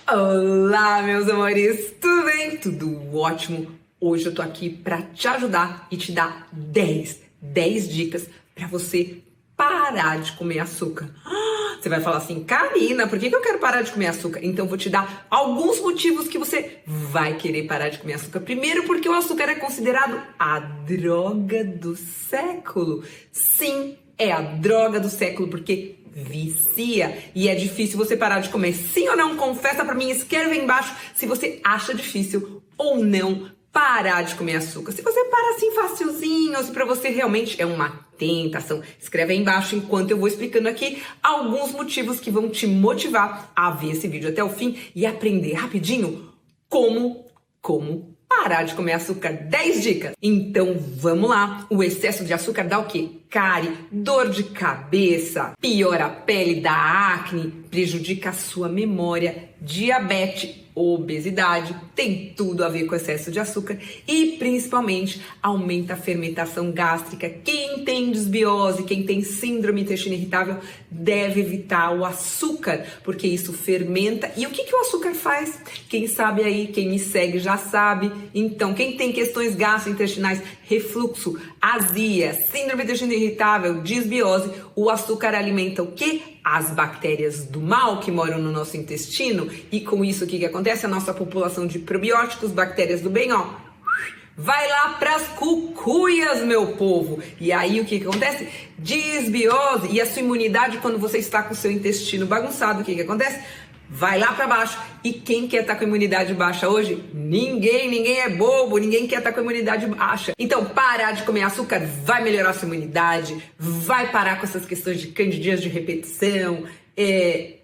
Olá, meus amores, tudo bem? Tudo ótimo? Hoje eu tô aqui pra te ajudar e te dar 10 dicas pra você parar de comer açúcar. Você vai falar assim, Karina, por que eu quero parar de comer açúcar? Então eu vou te dar alguns motivos que você vai querer parar de comer açúcar. Primeiro, porque o açúcar é considerado a droga do século. Sim, é a droga do século, porque vicia e é difícil você parar de comer. Sim ou não? Confessa pra mim, escreve aí embaixo se você acha difícil ou não parar de comer açúcar. Se você para assim facilzinho, ou se pra você realmente é uma tentação, escreve aí embaixo enquanto eu vou explicando aqui alguns motivos que vão te motivar a ver esse vídeo até o fim e aprender rapidinho como parar de comer açúcar. 10 dicas. Então vamos lá. O excesso de açúcar dá o quê? Cárie, dor de cabeça, piora a pele, dá acne, prejudica a sua memória, diabetes, obesidade, tem tudo a ver com excesso de açúcar e principalmente aumenta a fermentação gástrica. Quem tem desbiose, quem tem síndrome intestina irritável deve evitar o açúcar, porque isso fermenta. E o que o açúcar faz? Quem sabe aí, quem me segue já sabe. Então, quem tem questões gastrointestinais, refluxo, azia, síndrome intestina irritável, desbiose, o açúcar alimenta o quê? As bactérias do mal que moram no nosso intestino, e com isso o que acontece? A nossa população de probióticos, bactérias do bem, ó, vai lá pras cucuias, meu povo. E aí o que acontece? Desbiose. E a sua imunidade, quando você está com o seu intestino bagunçado, o que acontece? Vai lá pra baixo. E quem quer estar com a imunidade baixa hoje? Ninguém é bobo, ninguém quer estar com a imunidade baixa. Então, parar de comer açúcar vai melhorar a sua imunidade, vai parar com essas questões de candidíase de repetição,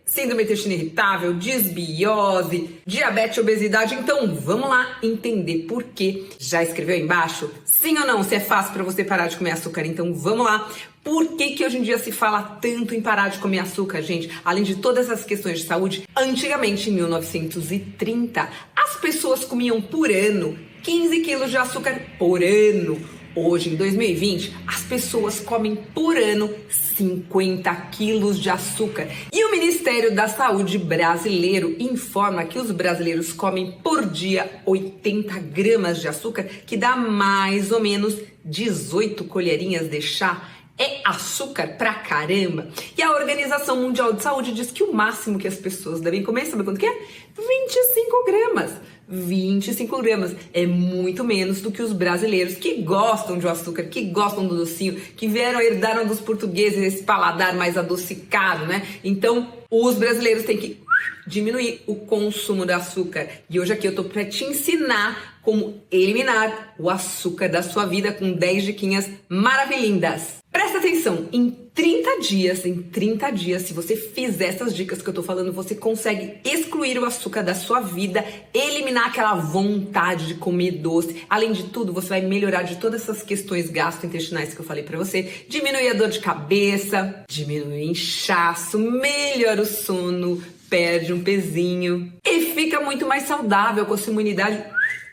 síndrome intestina irritável, desbiose, diabetes, obesidade. Então, vamos lá entender por quê. Já escreveu aí embaixo? Sim ou não? Se é fácil para você parar de comer açúcar, então vamos lá. Por que hoje em dia se fala tanto em parar de comer açúcar, gente? Além de todas essas questões de saúde, antigamente, em 1930, as pessoas comiam por ano 15 quilos de açúcar por ano. Hoje, em 2020, as pessoas comem por ano 50 quilos de açúcar. E o Ministério da Saúde brasileiro informa que os brasileiros comem por dia 80 gramas de açúcar, que dá mais ou menos 18 colherinhas de chá. É açúcar pra caramba. E a Organização Mundial de Saúde diz que o máximo que as pessoas devem comer, sabe quanto que é? 25 gramas. 25 gramas. É muito menos do que os brasileiros que gostam de açúcar, que gostam do docinho, que herdaram dos portugueses esse paladar mais adocicado, né? Então, os brasileiros têm que diminuir o consumo de açúcar. E hoje aqui eu tô pra te ensinar como eliminar o açúcar da sua vida com 10 diquinhas maravilhindas. Presta atenção, em 30 dias, se você fizer essas dicas que eu tô falando, você consegue excluir o açúcar da sua vida, eliminar aquela vontade de comer doce. Além de tudo, você vai melhorar de todas essas questões gastrointestinais que eu falei pra você, diminuir a dor de cabeça, diminuir o inchaço, melhora o sono, perde um pezinho e fica muito mais saudável com a sua imunidade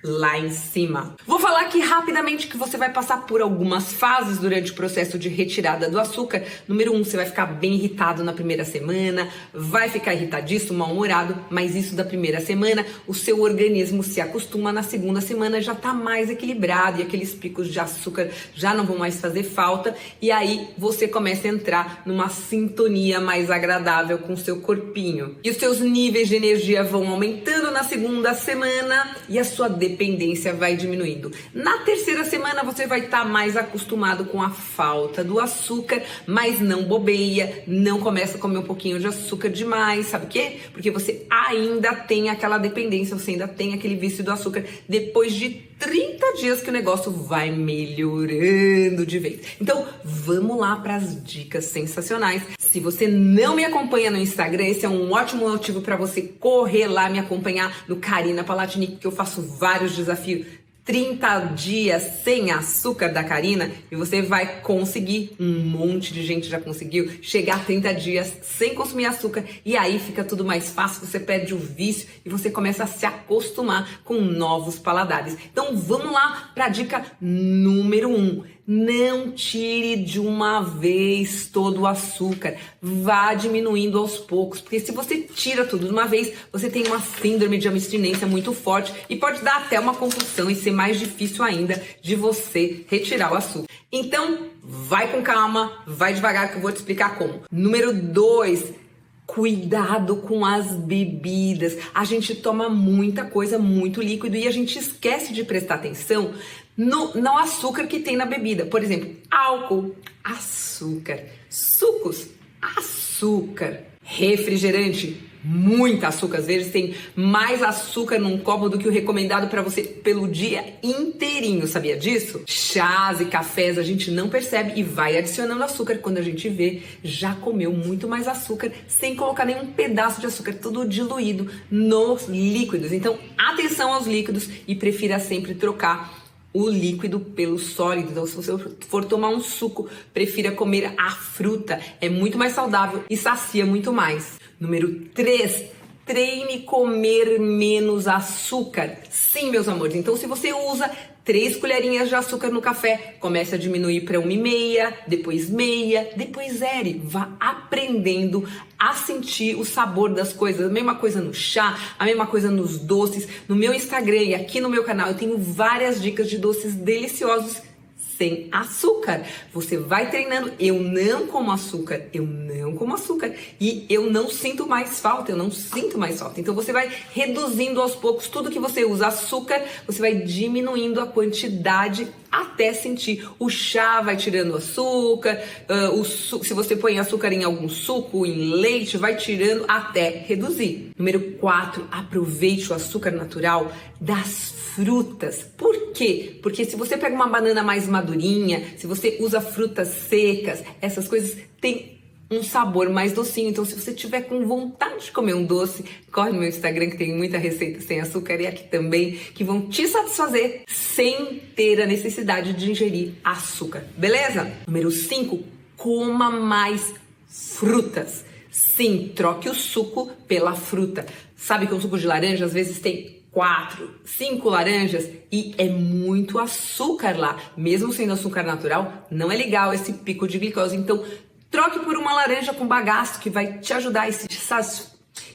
lá em cima. Vou falar aqui rapidamente que você vai passar por algumas fases durante o processo de retirada do açúcar. Número 1, você vai ficar bem irritado na primeira semana, vai ficar irritadíssimo, mal-humorado, mas isso da primeira semana, o seu organismo se acostuma, na segunda semana já tá mais equilibrado e aqueles picos de açúcar já não vão mais fazer falta e aí você começa a entrar numa sintonia mais agradável com o seu corpinho. E os seus níveis de energia vão aumentando na segunda semana e a sua dependência vai diminuindo. Na terceira semana você vai estar mais acostumado com a falta do açúcar, mas não bobeia, não começa a comer um pouquinho de açúcar demais, sabe o quê? Porque você ainda tem aquela dependência, você ainda tem aquele vício do açúcar depois de 30 dias que o negócio vai melhorando de vez. Então, vamos lá para as dicas sensacionais. Se você não me acompanha no Instagram, esse é um ótimo motivo para você correr lá me acompanhar no Karina Palatini, que eu faço vários desafios. 30 dias sem açúcar da Karina e você vai conseguir, um monte de gente já conseguiu, chegar a 30 dias sem consumir açúcar e aí fica tudo mais fácil, você perde o vício e você começa a se acostumar com novos paladares. Então vamos lá para a dica número 1. não tire de uma vez todo o açúcar, vá diminuindo aos poucos, porque se você tira tudo de uma vez, você tem uma síndrome de abstinência muito forte e pode dar até uma compulsão e ser mais difícil ainda de você retirar o açúcar. Então, vai com calma, vai devagar que eu vou te explicar como. Número 2. Cuidado com as bebidas. A gente toma muita coisa, muito líquido e a gente esquece de prestar atenção no açúcar que tem na bebida. Por exemplo, álcool, açúcar, sucos, açúcar, refrigerante, muito açúcar. Às vezes tem mais açúcar num copo do que o recomendado para você pelo dia inteirinho, sabia disso? Chás e cafés a gente não percebe e vai adicionando açúcar. Quando a gente vê, já comeu muito mais açúcar sem colocar nenhum pedaço de açúcar, tudo diluído nos líquidos. Então, atenção aos líquidos e prefira sempre trocar o líquido pelo sólido. Então, se você for tomar um suco, prefira comer a fruta. É muito mais saudável e sacia muito mais. Número 3. Treine comer menos açúcar. Sim, meus amores. Então, se você usa 3 colherinhas de açúcar no café, comece a diminuir para 1,5, depois meia, depois 0. Vá aprendendo a sentir o sabor das coisas. A mesma coisa no chá, a mesma coisa nos doces. No meu Instagram e aqui no meu canal eu tenho várias dicas de doces deliciosos sem açúcar. Você vai treinando. Eu não como açúcar e eu não sinto mais falta, Então você vai reduzindo aos poucos tudo que você usa açúcar, você vai diminuindo a quantidade até sentir. O chá vai tirando açúcar, se você põe açúcar em algum suco, em leite, vai tirando até reduzir. Número 4, aproveite o açúcar natural das frutas. Por quê? Porque se você pega uma banana mais madurinha, se você usa frutas secas, essas coisas têm um sabor mais docinho. Então, se você tiver com vontade de comer um doce, corre no meu Instagram que tem muita receita sem açúcar e aqui também, que vão te satisfazer sem ter a necessidade de ingerir açúcar. Beleza? Número 5, coma mais frutas. Sim, troque o suco pela fruta. Sabe que um suco de laranja às vezes tem 4, 5 laranjas e é muito açúcar lá. Mesmo sendo açúcar natural, não é legal esse pico de glicose. Então, troque por uma laranja com bagaço que vai te ajudar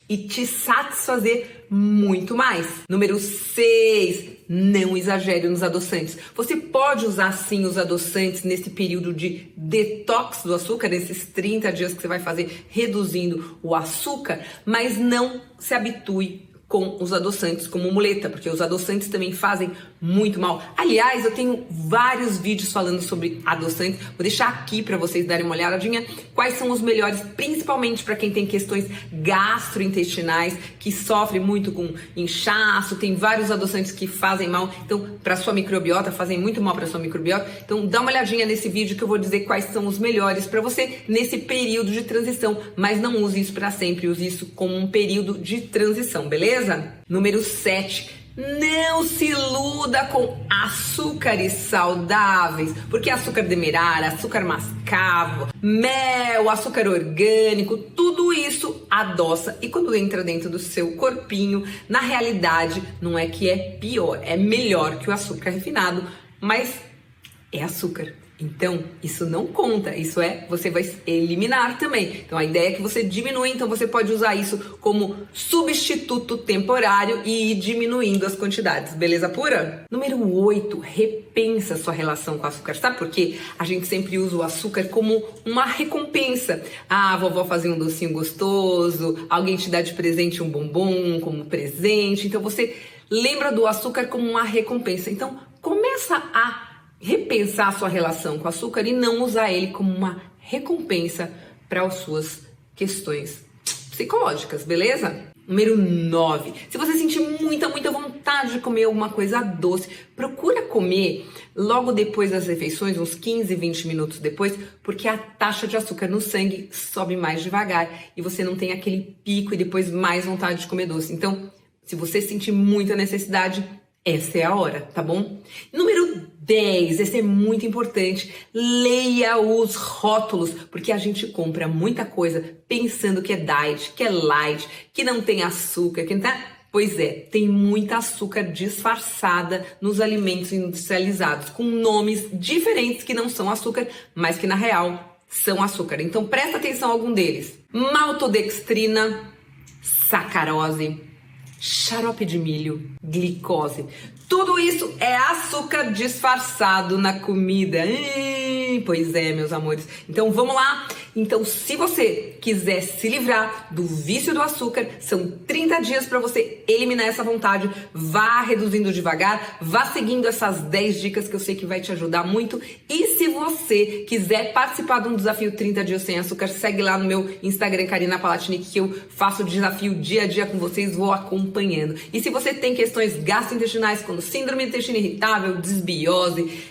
e te satisfazer muito mais. Número 6, não exagere nos adoçantes. Você pode usar sim os adoçantes nesse período de detox do açúcar, nesses 30 dias que você vai fazer reduzindo o açúcar, mas não se habitue com os adoçantes como muleta, porque os adoçantes também fazem muito mal. Aliás, eu tenho vários vídeos falando sobre adoçantes, vou deixar aqui para vocês darem uma olhadinha quais são os melhores, principalmente para quem tem questões gastrointestinais, que sofre muito com inchaço, tem vários adoçantes que fazem mal, então para sua microbiota, fazem muito mal para sua microbiota. Então dá uma olhadinha nesse vídeo que eu vou dizer quais são os melhores para você nesse período de transição, mas não use isso para sempre, use isso como um período de transição, beleza? Número 7, não se iluda com açúcares saudáveis, porque açúcar demerara, açúcar mascavo, mel, açúcar orgânico, tudo isso adoça e quando entra dentro do seu corpinho, na realidade não é que é pior, é melhor que o açúcar refinado, mas é açúcar. Então, isso não conta, você vai eliminar também. Então, a ideia é que você diminua, então você pode usar isso como substituto temporário e ir diminuindo as quantidades, beleza pura? Número 8, repensa sua relação com o açúcar. Sabe por quê? A gente sempre usa o açúcar como uma recompensa. Ah, a vovó fazia um docinho gostoso, alguém te dá de presente um bombom como presente. Então, você lembra do açúcar como uma recompensa. Então, começa a repensar a sua relação com o açúcar e não usar ele como uma recompensa para as suas questões psicológicas, beleza? Número 9. Se você sentir muita vontade de comer alguma coisa doce, procura comer logo depois das refeições, uns 15, 20 minutos depois, porque a taxa de açúcar no sangue sobe mais devagar e você não tem aquele pico e depois mais vontade de comer doce. Então, se você sentir muita necessidade, essa é a hora, tá bom? Número 10, esse é muito importante, leia os rótulos, porque a gente compra muita coisa pensando que é diet, que é light, que não tem açúcar, que não tá... Pois é, tem muita açúcar disfarçada nos alimentos industrializados, com nomes diferentes que não são açúcar, mas que na real são açúcar. Então presta atenção a algum deles. Maltodextrina, sacarose, xarope de milho, glicose. Tudo isso é açúcar disfarçado na comida. Pois é, meus amores. Então vamos lá. Então, se você quiser se livrar do vício do açúcar, são 30 dias para você eliminar essa vontade. Vá reduzindo devagar, vá seguindo essas 10 dicas que eu sei que vai te ajudar muito. E se você quiser participar de um desafio 30 dias sem açúcar, segue lá no meu Instagram, Karina Palatnik, que eu faço o desafio dia a dia com vocês, vou acompanhando. E se você tem questões gastrointestinais, como síndrome do intestino irritável, desbiose,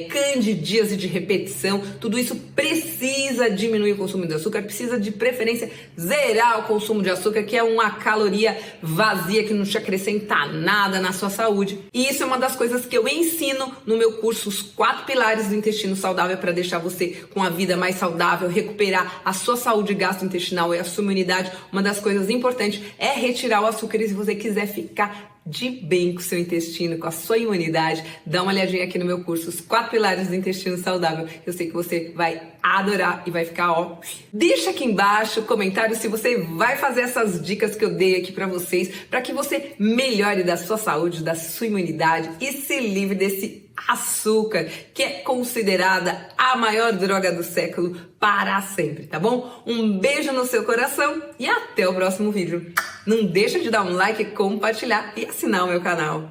candidíase de repetição, tudo isso precisa diminuir o consumo de açúcar, precisa de preferência zerar o consumo de açúcar, que é uma caloria vazia que não te acrescenta nada na sua saúde. E isso é uma das coisas que eu ensino no meu curso, os 4 pilares do intestino saudável, para deixar você com a vida mais saudável, recuperar a sua saúde gastrointestinal e a sua imunidade. Uma das coisas importantes é retirar o açúcar, e se você quiser ficar de bem com o seu intestino, com a sua imunidade, dá uma olhadinha aqui no meu curso, os 4 pilares do intestino saudável. Eu sei que você vai adorar e vai ficar, ó. Deixa aqui embaixo comentário se você vai fazer essas dicas que eu dei aqui pra vocês, para que você melhore da sua saúde, da sua imunidade e se livre desse açúcar, que é considerada a maior droga do século, para sempre, tá bom? Um beijo no seu coração e até o próximo vídeo. Não deixa de dar um like, compartilhar e assinar o meu canal.